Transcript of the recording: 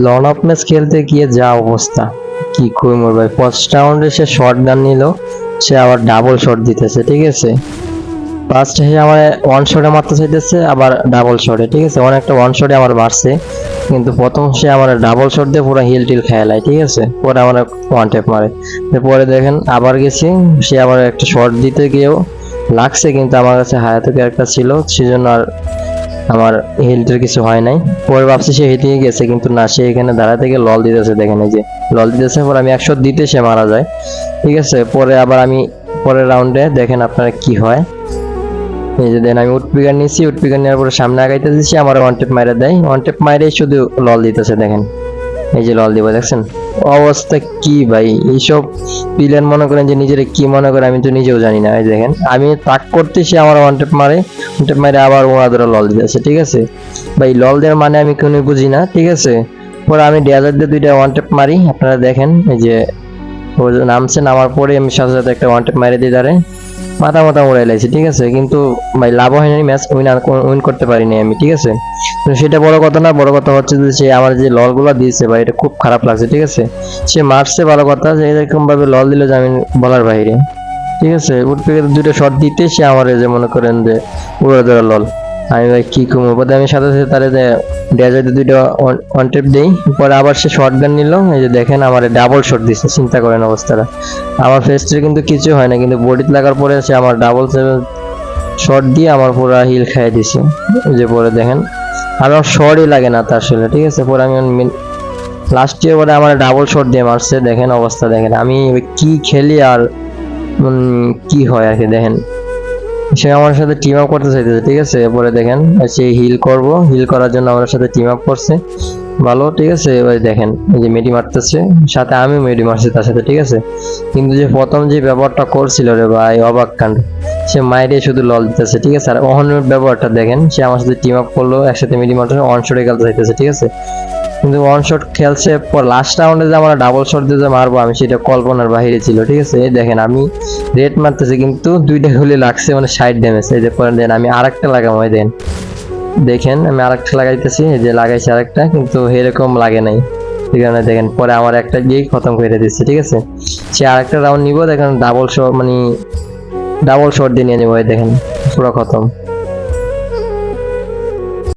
Loan of match খেলতে গিয়ে যা অবস্থা, কি কই মোর ভাই। ফার্স্ট রাউন্ডে সে শর্ট গান নিল, সে আবার ডাবল শট দিতেছে, ঠিক আছে। ফার্স্ট সে আমার ওয়ান শটে মারতে চাইতেছে, আবার ডাবল শটে, ঠিক আছে। অনেকটা ওয়ান শটে আমার মারছে, কিন্তু প্রথম সে আমার ডাবল শট দিয়ে পুরো হিল টিল খেলায়, ঠিক আছে। পরে আমার ওয়ান ট্যাপ মারে। পরে দেখেন আবার গেছি, সে আবার একটা শট দিতে গিয়েও লাগছে, কিন্তু আমার কাছে হায়াতো ক্যারেক্টার ছিল, সেজন্য আর আমার হিলটার কিছু হয় নাই। পরে ভাবছি সে হেঁটে গেছে, কিন্তু না, সে এখানে দাঁড়া থেকে লল দিতেছে, দেখেন এই যে লল দিতেছে। পরে আমি 100 দিতে সে মারা যায়, ঠিক আছে। পরে আবার আমি পরের রাউন্ডে দেখেন আপনারা কি হয়। এই যে দেন আমি উডপিকার নিয়েছি, উডপিকার নেওয়ার পরে সামনে আগাইতে দিচ্ছি, আমার ওয়ান টেপ মাইরে দেয়, ওয়ান টেপ মাইরে শুধু লল দিতেছে, দেখেন এই যে লল দিব, দেখছেন অবস্থা কি ভাই। এইসব প্লেয়ার মনে করেন যে নিজের কি মনে করে আমি তো নিজেও জানি না। এই দেখেন আমি তাক করতে সে আমার ওয়ান টেপ মারে, ওয়ান টেপ মারে আবার ওরা ধরে লল দিতেছে, ঠিক আছে ভাই। লল দেওয়ার মানে আমি কোনো বুঝি না, ঠিক আছে। পরে আমি ডেজার্ট দিয়ে দুইটা ওয়ান টেপ মারি, আপনারা দেখেন এই যে ও নামছে, নামার পরে আমি সাথে সাথে একটা ওয়ান টেপ মারি দিয়ে দাঁড়ে মাথা মাথা উড়াই লাইছি, ঠিক আছে। কিন্তু ভাই লাভ হয়নি, ম্যাচ উইন করতে পারিনি আমি, ঠিক আছে। তো সেটা বড় কথা না, বড় কথা হচ্ছে যে সে আমার যে লল গুলা দিয়েছে ভাই, এটা খুব খারাপ লাগছে, ঠিক আছে। সে মারছে ভালো কথা, যে এরকম ভাবে লল দিল যে আমি বলার বাইরে, ঠিক আছে। উঠপেকে দুটো শট দিতে সে আমার যে মনে করেন যে উড়ে ধরা লল। আমি ভাই কি কমবো, পরে আমি সাথে সাথে তারে ডেজার্টে দুইটা ওয়ান টেপ দেই। পরে আবার সে শর্ট গান নিল, এই যে দেখেন আমার ডাবল শট দিচ্ছে, চিন্তা করেন অবস্থাটা। আমার ফেস্টের কিন্তু কিছু হয় না, কিন্তু বডিতে লাগার পরে সে আমার ডাবল শট দিয়ে আমার পুরো হিল খাইয়ে দিছে। এই যে পরে দেখেন আমার শটই লাগে না তার আসলে, ঠিক আছে। পরে আমি লাস্ট ইয়ার পরে আমার ডাবল শট দিয়ে মারছে, দেখেন অবস্থা দেখেন আমি কি খেলি আর কি হয় আর কি। দেখেন সে আমার সাথে টিম আপ করতে চাইতেছে, ঠিক আছে। এরপরে দেখেন সে হিল হিল করার জন্য আমার সাথে টিম আপ করছে, ভালো, ঠিক আছে। এবার দেখেন এই যে মেডি মারতেছে, সাথে আমি মেডি মারছি তার সাথে, ঠিক আছে। কিন্তু যে প্রথম যে ব্যবহারটা করছিল রে ভাই, অবাক কাণ্ড। সে মাইরে শুধু লল দিতেছে, ঠিক আছে। আর অহনের ব্যবহারটা দেখেন, সে আমার সাথে টিম আপ করলো, একসাথে মেডি মারতেছে, অন শটে খেলতে চাইতেছে, ঠিক আছে। কিন্তু ওয়ান শট খেলছে, পর লাস্ট রাউন্ডে যে আমরা ডাবল শট দিয়ে যে মারবো আমি, সেটা কল্পনার বাহিরে ছিল, ঠিক আছে। এই দেখেন আমি রেড মারতেছি, কিন্তু দুইটা গুলি লাগছে, মানে 60 ড্যামেজ। এই যে পরে দেন আমি আরেকটা লাগাবো, এই দেন দেখেন আমি আরেকটা লাগাইতেছি, এই যে লাগাইছি আরেকটা, কিন্তু এরকম লাগে নাই, ঠিক আছে। দেখেন পরে আমার একটা দিয়েই খতম করে দিচ্ছে, ঠিক আছে। সে আরেকটা রাউন্ড নিবো, দেখেন ডাবল শট, মানে ডাবল শট দিয়ে নিয়ে নেবো, দেখেন পুরো খতম।